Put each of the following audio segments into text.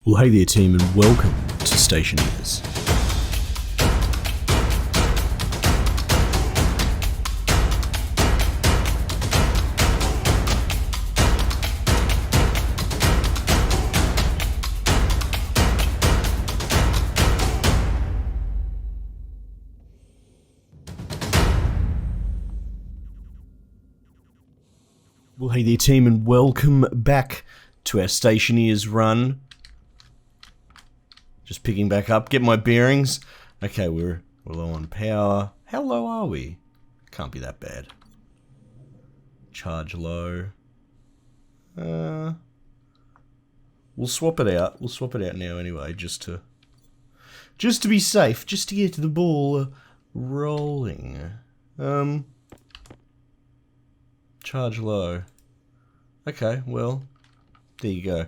Well, hey there team, and welcome to Stationeers. Well, hey there team, and welcome back to our Stationeers run. Just picking back up, get my bearings. Okay, we're low on power. How low are we? Can't be that bad. Charge low. We'll swap it out. We'll swap it out now anyway, just to be safe, just to get the ball rolling. Charge low. Okay, well, there you go.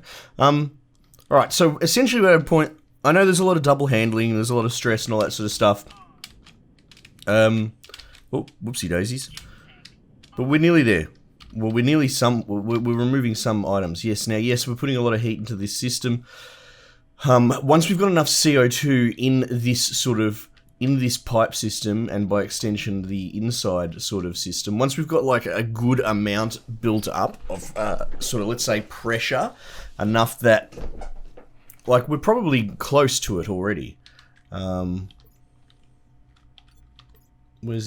Alright, so essentially we're at a point. I know there's a lot of double handling, there's a lot of stress and all that sort of stuff. Oh, whoopsie daisies. But we're nearly there. Well, we're removing some items. Yes, now, yes, we're putting a lot of heat into this system. Once we've got enough CO2 in this pipe system, and by extension the inside sort of system, once we've got like a good amount built up of let's say pressure, enough that like we're probably close to it already. Where's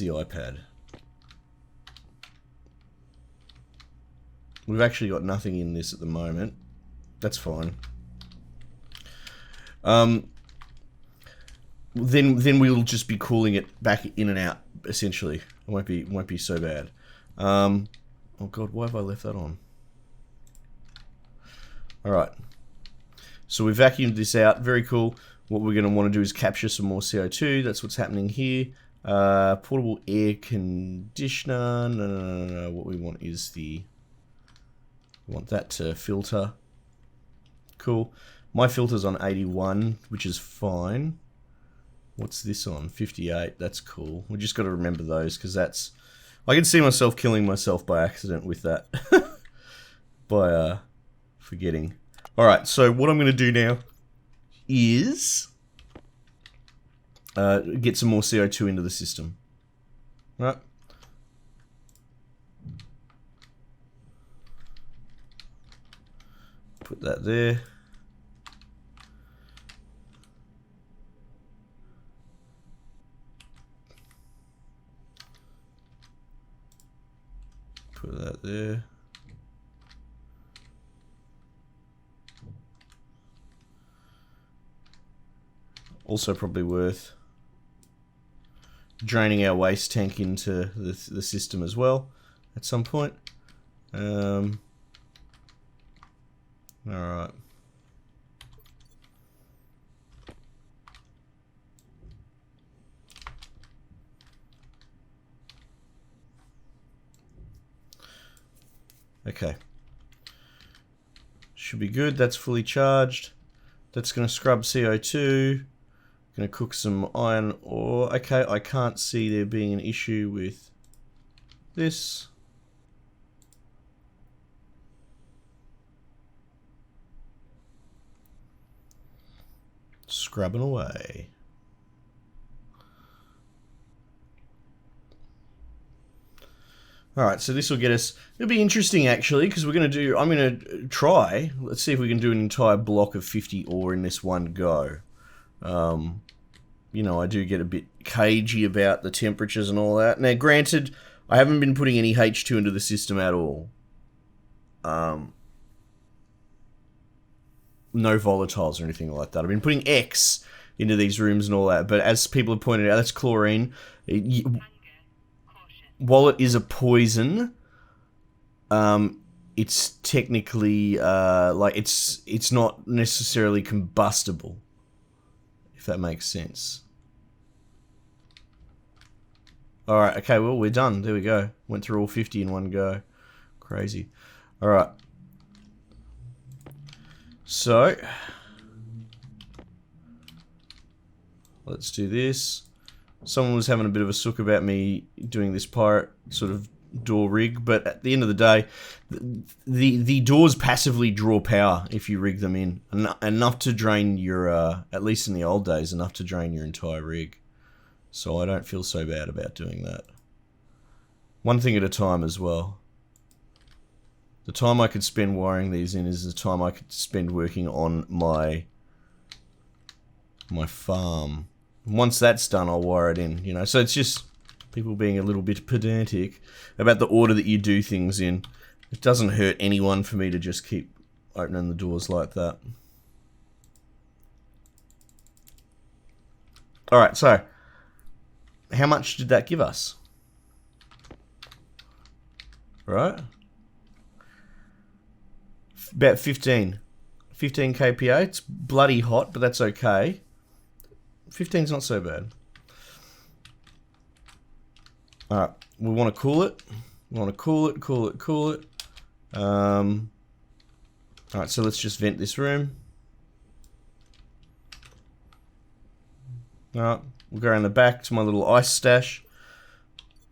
the iPad? We've actually got nothing in this at the moment. That's fine. Then we'll just be cooling it back in and out, essentially. It won't be so bad. Oh god, why have I left that on? Alright. So we vacuumed this out, very cool. What we're going to want to do is capture some more CO2, that's what's happening here. Portable air conditioner, no. What we want is we want that to filter. Cool. My filter's on 81, which is fine. What's this on? 58, that's cool. We just got to remember those, because that's... I can see myself killing myself by accident with that. By, forgetting. Alright, so what I'm going to do now is... get some more CO2 into the system. Right? Put that there. Put that there. Also probably worth draining our waste tank into the system as well at some point. Alright. Okay. Should be good. That's fully charged. That's going to scrub CO2. Going to cook some iron ore. Okay, I can't see there being an issue with this. Scrubbing away. Alright, so this will get us... It'll be interesting, actually, because we're going to do... I'm going to try... Let's see if we can do an entire block of 50 ore in this one go. You know, I do get a bit cagey about the temperatures and all that. Now, granted, I haven't been putting any H2 into the system at all. No volatiles or anything like that. I've been putting X into these rooms and all that, but as people have pointed out, that's chlorine. While it is a poison, it's technically, it's not necessarily combustible, if that makes sense. Alright, okay, well, we're done. There we go. Went through all 50 in one go. Crazy. Alright. So, let's do this. Someone was having a bit of a sook about me doing this pirate sort of door rig, but at the end of the day, the doors passively draw power if you rig them in. Enough to drain your, at least in the old days, enough to drain your entire rig. So I don't feel so bad about doing that. One thing at a time as well. The time I could spend wiring these in is the time I could spend working on my farm. Once that's done, I'll wire it in, you know. So it's just people being a little bit pedantic about the order that you do things in. It doesn't hurt anyone for me to just keep opening the doors like that. Alright, so how much did that give us? Right? About 15 kPa. It's bloody hot, but that's okay. 15's not so bad. Alright, we want to cool it. We want to cool it. Alright, so let's just vent this room. Alright, we'll go around the back to my little ice stash.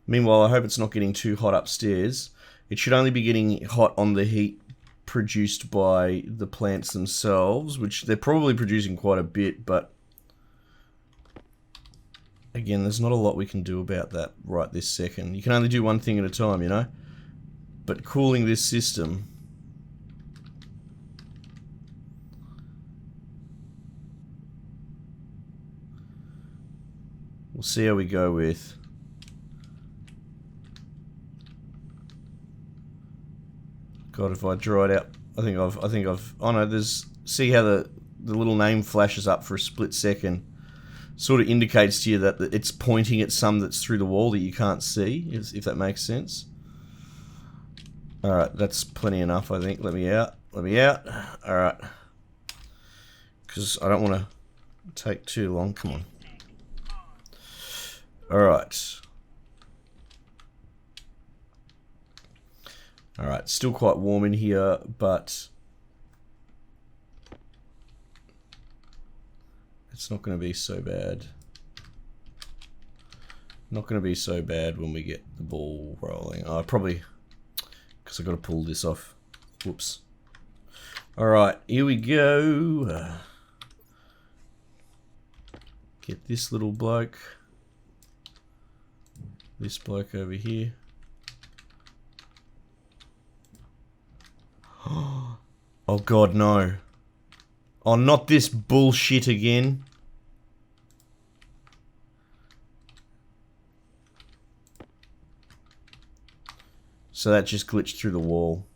Meanwhile, I hope it's not getting too hot upstairs. It should only be getting hot on the heat produced by the plants themselves, which they're probably producing quite a bit, but again, there's not a lot we can do about that right this second. You can only do one thing at a time, you know? But cooling this system... we'll see how we go with... God, if I draw it out... I think I've... Oh no, there's... See how the little name flashes up for a split second? Sort of indicates to you that it's pointing at some that's through the wall that you can't see, if that makes sense. Alright, that's plenty enough, I think. Let me out. Alright. Because I don't want to take too long. Come on. Alright. Alright, still quite warm in here, but it's not going to be so bad. Not going to be so bad when we get the ball rolling. Oh, probably because I've got to pull this off. Whoops. Alright, here we go. Get this little bloke. This bloke over here. Oh god, no. Oh, not this bullshit again. So that just glitched through the wall.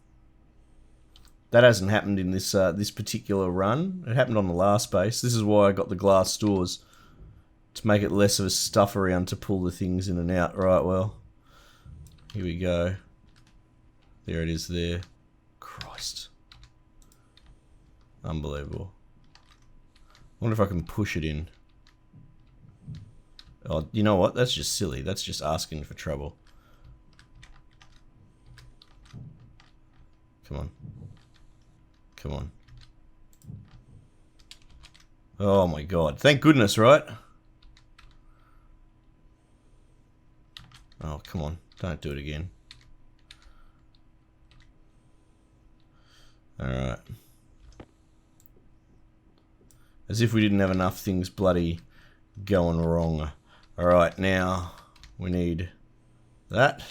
That hasn't happened in this this particular run. It happened on the last base. This is why I got the glass doors. To make it less of a stuff around to pull the things in and out. Right, well. Here we go. There it is there. Christ. Unbelievable. I wonder if I can push it in. Oh, you know what? That's just silly. That's just asking for trouble. Come on. Come on. Oh my god. Thank goodness, right? Oh, come on. Don't do it again. Alright. As if we didn't have enough things bloody going wrong. Alright, now we need that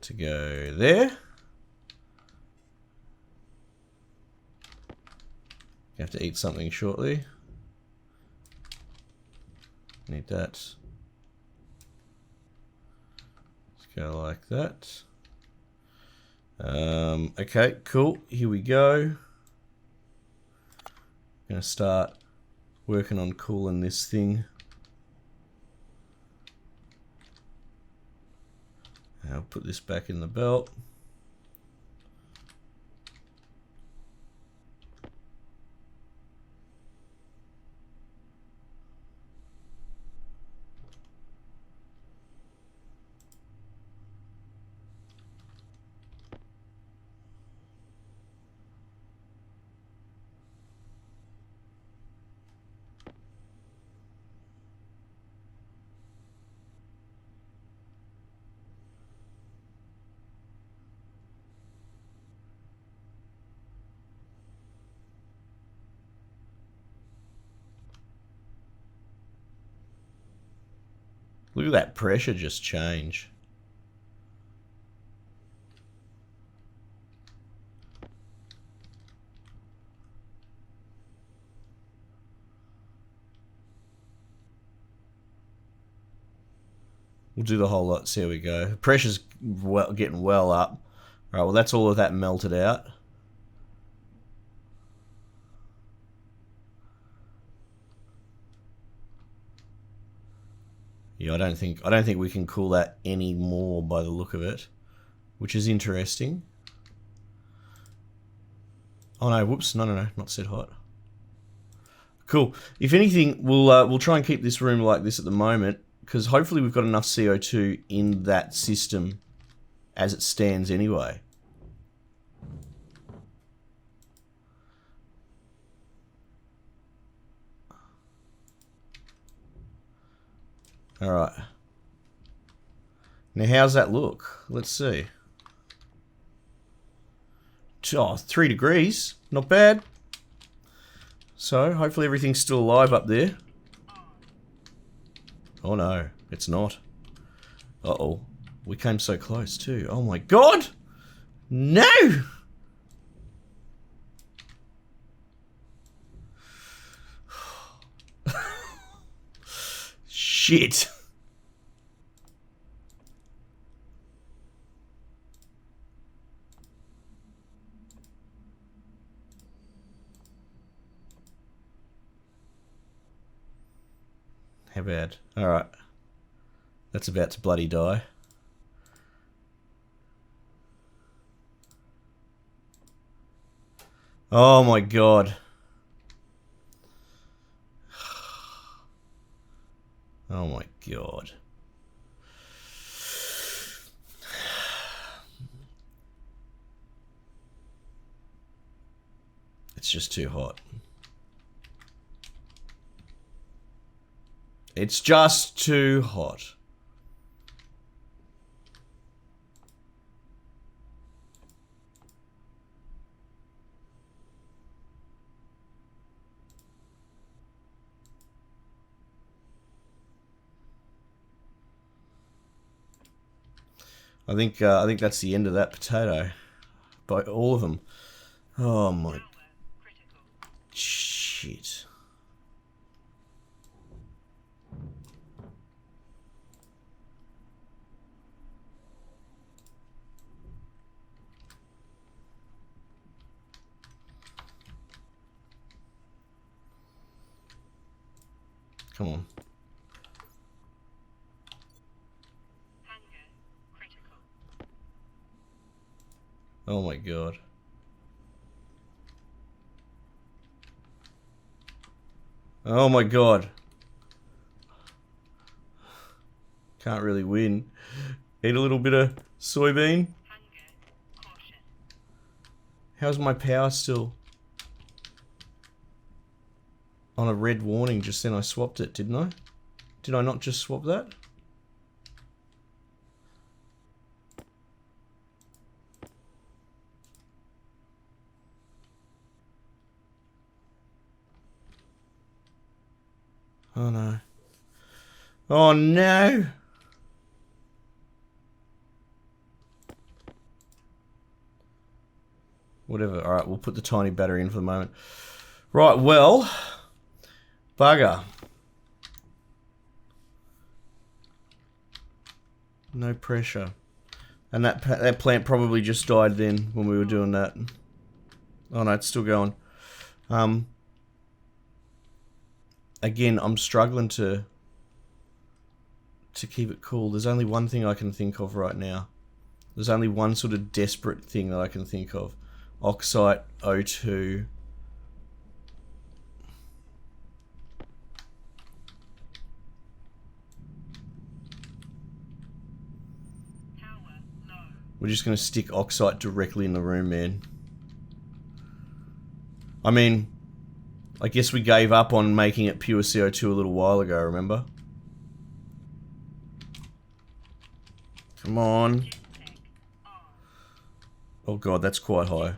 to go there. You have to eat something shortly. Need that. Let's go like that. Okay, cool. Here we go. Gonna start working on cooling this thing. I'll put this back in the belt. Look at that pressure just change. We'll do the whole lot, see how we go. Pressure's getting well up. Alright, well that's all of that melted out. Yeah, I don't think we can cool that anymore by the look of it, which is interesting. Oh no, whoops, no, not set hot. Cool. If anything, we'll try and keep this room like this at the moment, because hopefully we've got enough CO2 in that system as it stands anyway. Alright. Now how's that look? Let's see. Oh, 3 degrees. Not bad. So, hopefully everything's still alive up there. Oh no, it's not. Uh-oh. We came so close too. Oh my god! No! Shit. How bad? Alright. That's about to bloody die. Oh my god. Oh my god. It's just too hot. It's just too hot. I think that's the end of that potato. By all of them. Oh my shit. Come on. Oh my god. Oh my god. Can't really win. Eat a little bit of soybean. How's my power still on a red warning? Just then I swapped it, didn't I? Did I not just swap that? Oh no. Oh no! Whatever. Alright, we'll put the tiny battery in for the moment. Right, well. Bugger. No pressure. And that plant probably just died then when we were doing that. Oh no, it's still going. Again, I'm struggling to keep it cool. There's only one thing I can think of right now. There's only one sort of desperate thing that I can think of. Oxite, O2. We're just going to stick oxite directly in the room, man. I mean, I guess we gave up on making it pure CO2 a little while ago, remember? Come on. Oh god, that's quite high.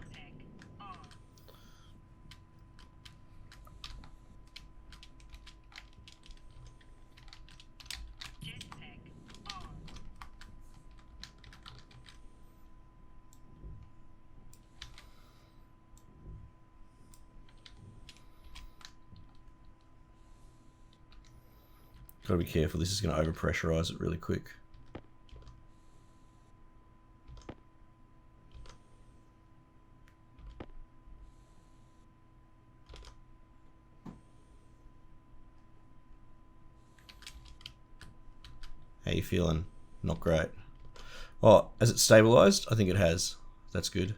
Gotta be careful, this is gonna overpressurize it really quick. How you feeling? Not great. Oh, has it stabilized? I think it has. That's good.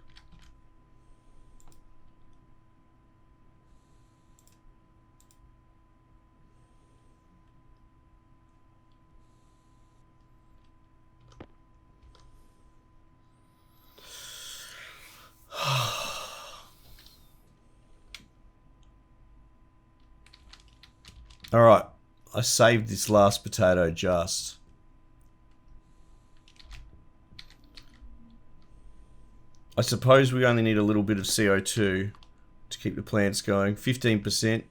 Alright, I saved this last potato just. I suppose we only need a little bit of CO2 to keep the plants going. 15%.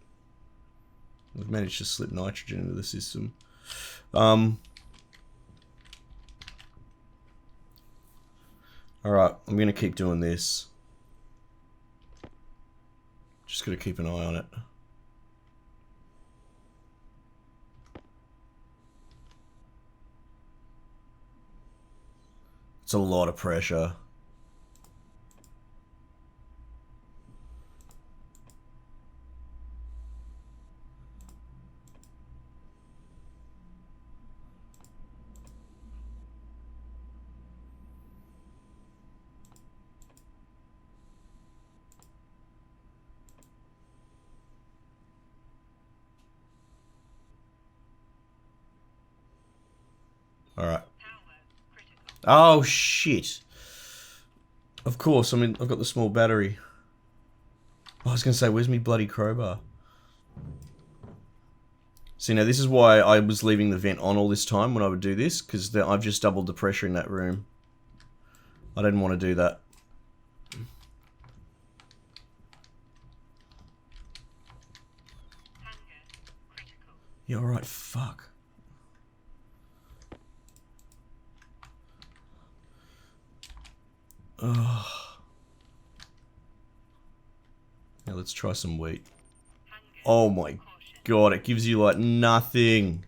We've managed to slip nitrogen into the system. Alright, I'm going to keep doing this. Just got to keep an eye on it. It's a lot of pressure. Alright. Oh, shit. Of course, I mean, I've got the small battery. Oh, I was going to say, where's me bloody crowbar? See, now this is why I was leaving the vent on all this time when I would do this, because I've just doubled the pressure in that room. I didn't want to do that. Yeah, alright, fuck. Ugh. Now let's try some wheat. Oh my god, it gives you like nothing.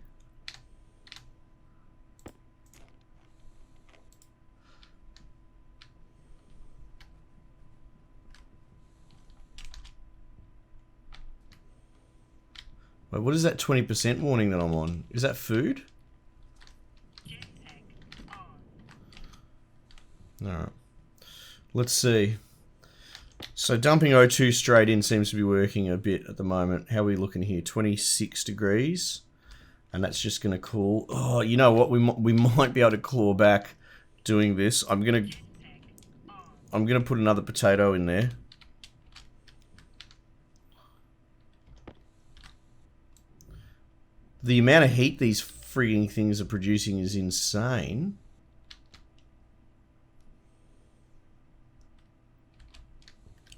Wait, what is that 20% warning that I'm on? Is that food? Alright. Let's see. So dumping O2 straight in seems to be working a bit at the moment. How are we looking here? 26 degrees. And that's just going to cool. Oh, you know what? We might be able to claw back doing this. I'm gonna put another potato in there. The amount of heat these frigging things are producing is insane.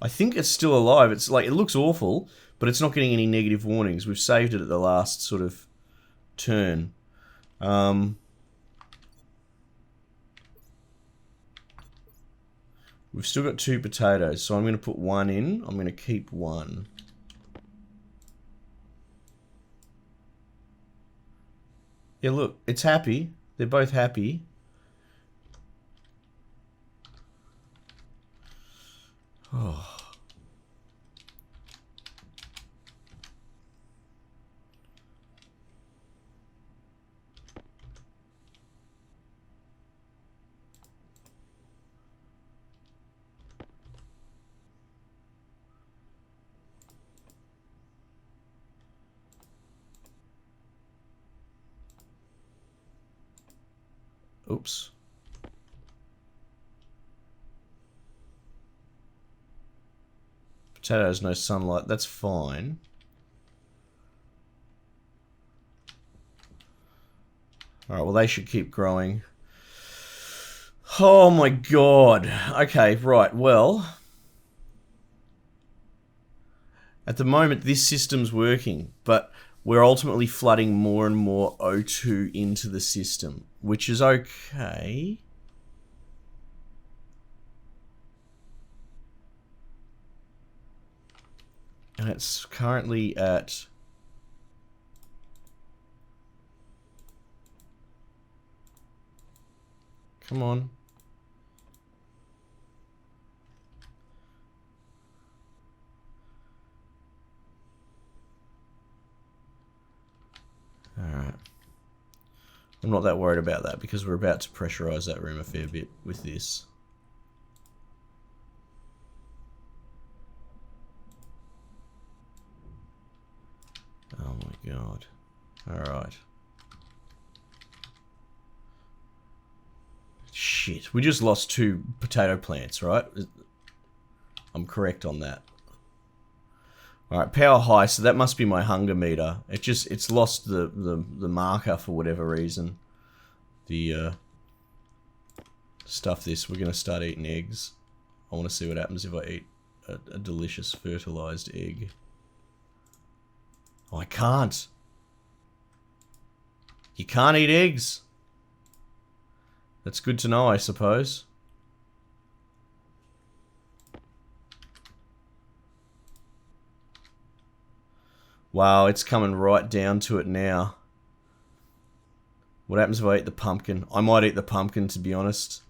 I think it's still alive. It's like, it looks awful, but it's not getting any negative warnings. We've saved it at the last sort of turn. We've still got 2 potatoes, so I'm going to put 1 in. I'm going to keep 1. Yeah, look, it's happy. They're both happy. Oh. Oops. Potato has no sunlight. That's fine. Alright, well they should keep growing. Oh my god. Okay, right, well. At the moment, this system's working, but we're ultimately flooding more and more O2 into the system, which is okay. And it's currently at Come on. Alright. I'm not that worried about that because we're about to pressurize that room a fair bit with this. Oh my god. Alright. Shit. We just lost 2 potato plants, right? I'm correct on that. Alright, power high, so that must be my hunger meter. It's lost the marker for whatever reason. Stuff this, we're gonna start eating eggs. I wanna see what happens if I eat a delicious fertilized egg. Oh, I can't. You can't eat eggs. That's good to know, I suppose. Wow, it's coming right down to it now. What happens if I eat the pumpkin? I might eat the pumpkin, to be honest.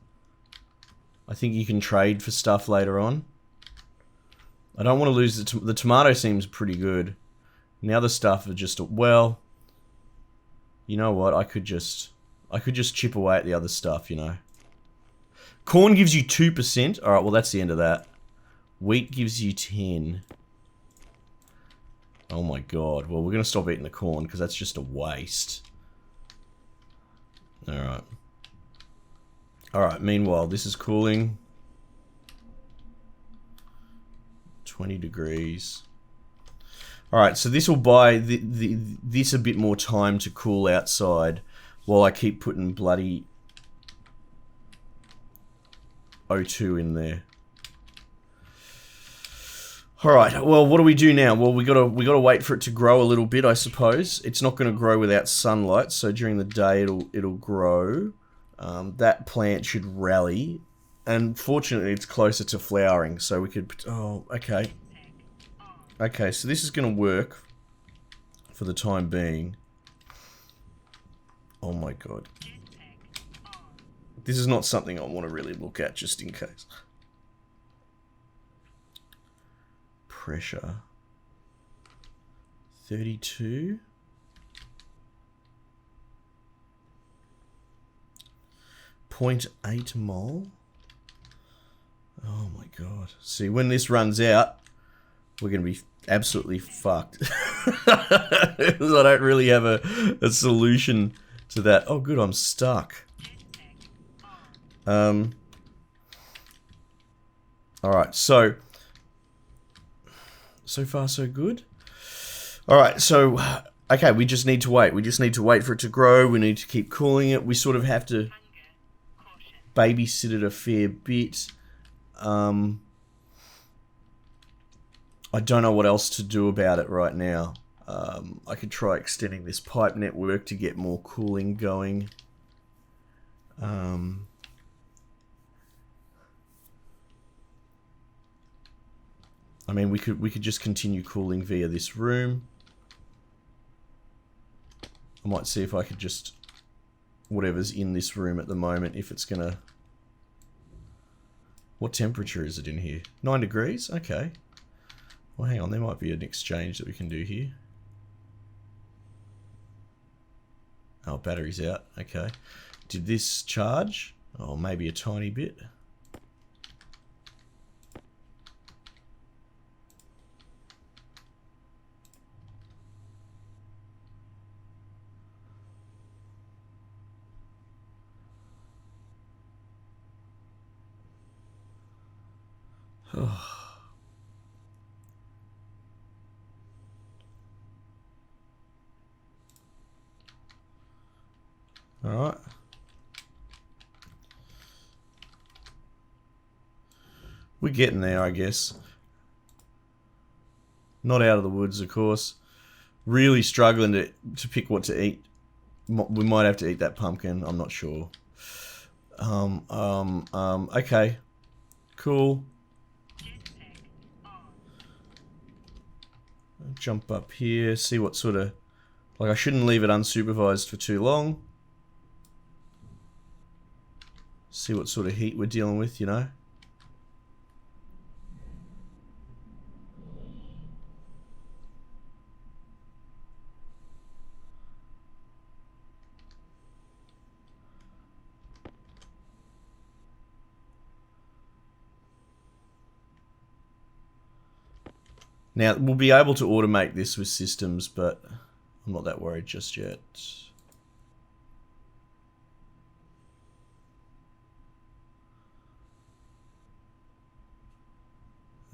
I think you can trade for stuff later on. I don't want to lose the tomato seems pretty good. Now the stuff are just, well, you know what? I could just chip away at the other stuff, you know. Corn gives you 2%. All right, well that's the end of that. Wheat gives you 10. Oh my god. Well, we're gonna stop eating the corn because that's just a waste. All right. All right. Meanwhile, this is cooling. 20 degrees. All right. So this will buy this a bit more time to cool outside, while I keep putting bloody O2 in there. All right. Well, what do we do now? Well, we gotta wait for it to grow a little bit, I suppose. It's not going to grow without sunlight, so during the day it'll grow. That plant should rally, and fortunately it's closer to flowering, so we could. Oh, okay. Okay, so this is going to work for the time being. Oh my god. This is not something I want to really look at, just in case. Pressure 32. .8 mole. Oh my god. See, when this runs out, we're going to be absolutely fucked. Because I don't really have a solution to that. Oh good, I'm stuck. Alright, so far so good. Alright, so okay, we just need to wait. We just need to wait for it to grow. We need to keep cooling it. We sort of have to babysit it a fair bit. I don't know what else to do about it right now. I could try extending this pipe network to get more cooling going. I mean, we could just continue cooling via this room. I might see if I could just whatever's in this room at the moment, if it's gonna. What temperature is it in here? 9 degrees? Okay. Well, hang on, there might be an exchange that we can do here. Oh, battery's out. Okay. Did this charge? Oh, maybe a tiny bit. Alright. We're getting there, I guess. Not out of the woods, of course. Really struggling to pick what to eat. We might have to eat that pumpkin, I'm not sure. Okay. Cool. Jump up here, see what sort of... Like, I shouldn't leave it unsupervised for too long. See what sort of heat we're dealing with, you know. Now, we'll be able to automate this with systems, but I'm not that worried just yet.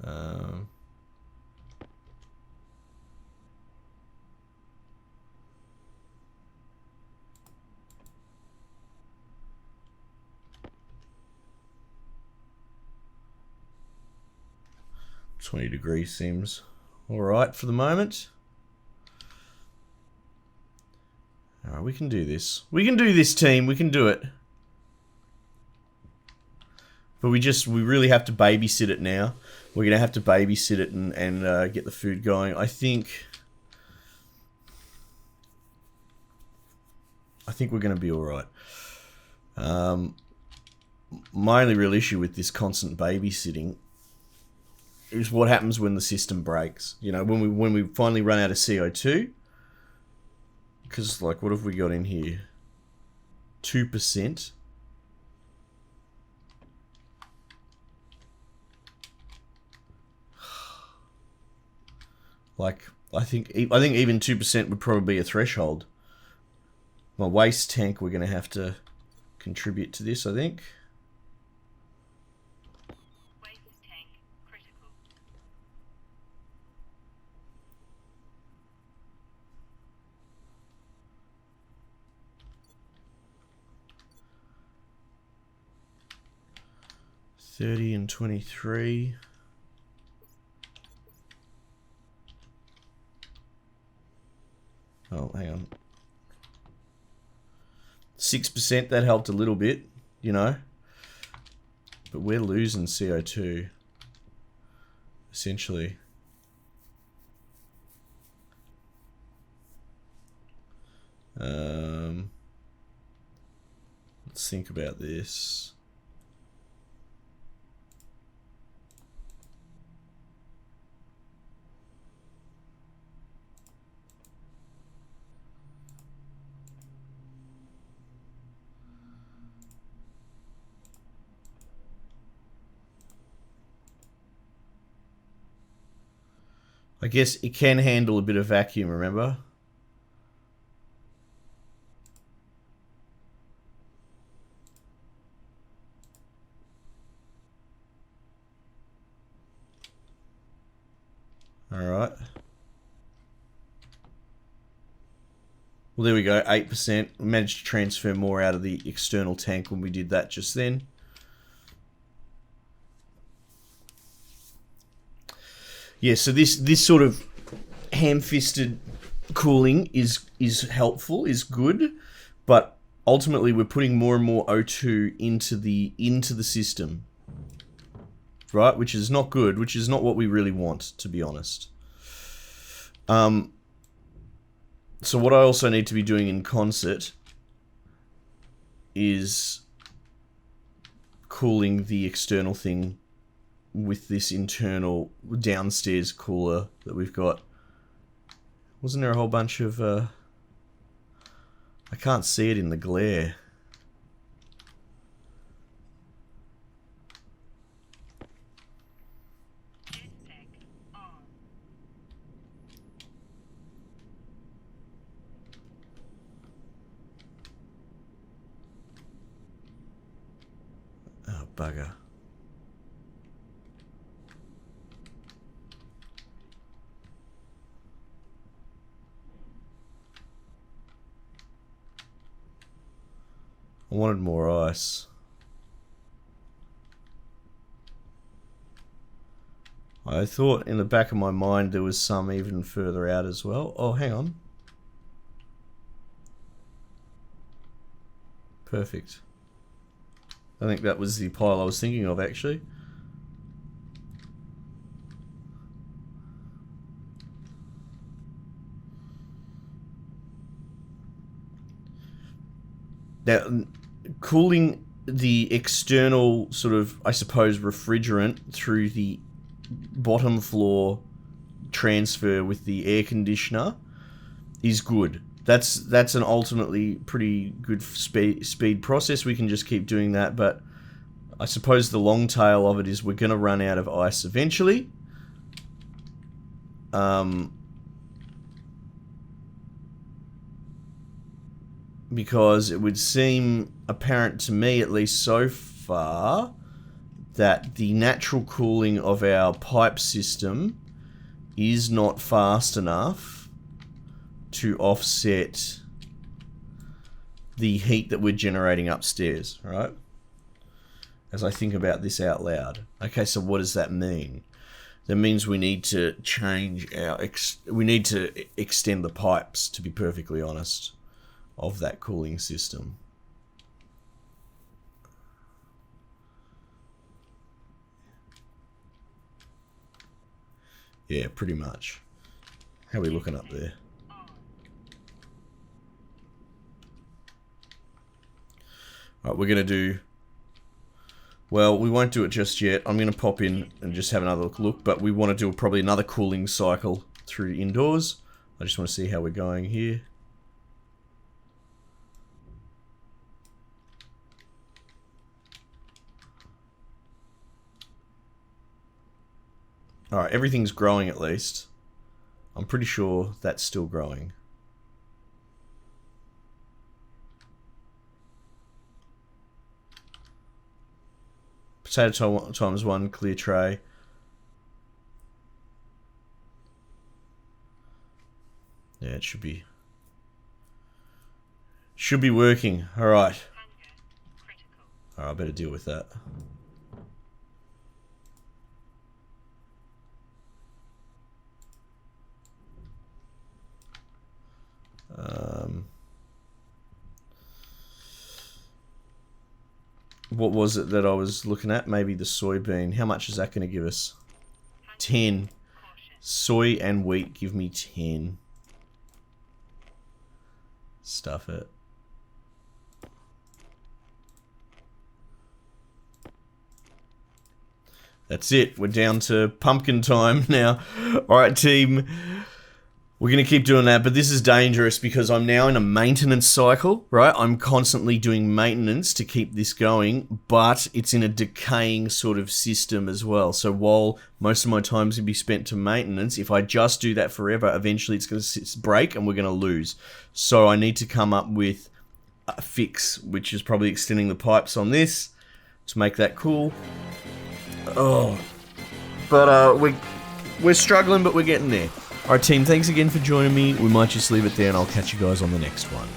Um, $20 degrees seems all right for the moment. All right, we can do this. We can do this, team. We can do it. But we really have to babysit it now. We're gonna have to babysit it and get the food going. I think we're gonna be all right. My only real issue with this constant babysitting is what happens when the system breaks. You know, when we finally run out of CO2. Because, like, what have we got in here? 2%. Like, I think even 2% would probably be a threshold. My waste tank, we're going to have to contribute to this, I think. Waste tank critical. $30 and $23. Oh, hang on. 6%, that helped a little bit, you know. But we're losing CO2, essentially. Let's think about this. I guess it can handle a bit of vacuum, remember? Alright. Well, there we go, 8%. We managed to transfer more out of the external tank when we did that just then. Yeah, so this sort of ham-fisted cooling is helpful, is good, but ultimately we're putting more and more O2 into the system, right? Which is not good, which is not what we really want, to be honest. So what I also need to be doing in concert is cooling the external thing with this internal downstairs cooler that we've got. Wasn't there a whole bunch of I can't see it in the glare. Oh, bugger. I wanted more ice. I thought in the back of my mind there was some even further out as well. Oh, hang on. Perfect. I think that was the pile I was thinking of, actually. Now, cooling the external sort of, I suppose, refrigerant through the bottom floor transfer with the air conditioner is good. That's an ultimately pretty good speed process. We can just keep doing that, but I suppose the long tail of it is we're going to run out of ice eventually. Because it would seem apparent to me, at least so far, that the natural cooling of our pipe system is not fast enough to offset the heat that we're generating upstairs, right? As I think about this out loud. Okay, so what does that mean? That means we need to change our... we need to extend the pipes, to be perfectly honest, of that cooling system. Yeah, pretty much. How are we looking up there? Alright, we're going to do... Well, we won't do it just yet. I'm going to pop in and just have another look, but we want to do probably another cooling cycle through indoors. I just want to see how we're going here. Alright, everything's growing at least. I'm pretty sure that's still growing. Potato times 1, clear tray. Yeah, it should be working. Alright. Alright, I better deal with that. What was it that I was looking at? Maybe the soybean. How much is that going to give us? 10. Soy and wheat give me 10. Stuff it. That's it. We're down to pumpkin time now. Alright, team. We're going to keep doing that, but this is dangerous because I'm now in a maintenance cycle, right? I'm constantly doing maintenance to keep this going, but it's in a decaying sort of system as well. So while most of my time's going to be spent to maintenance, if I just do that forever, eventually it's going to break and we're going to lose. So I need to come up with a fix, which is probably extending the pipes on this to make that cool. Oh, but we're struggling, but we're getting there. Alright team, thanks again for joining me. We might just leave it there and I'll catch you guys on the next one.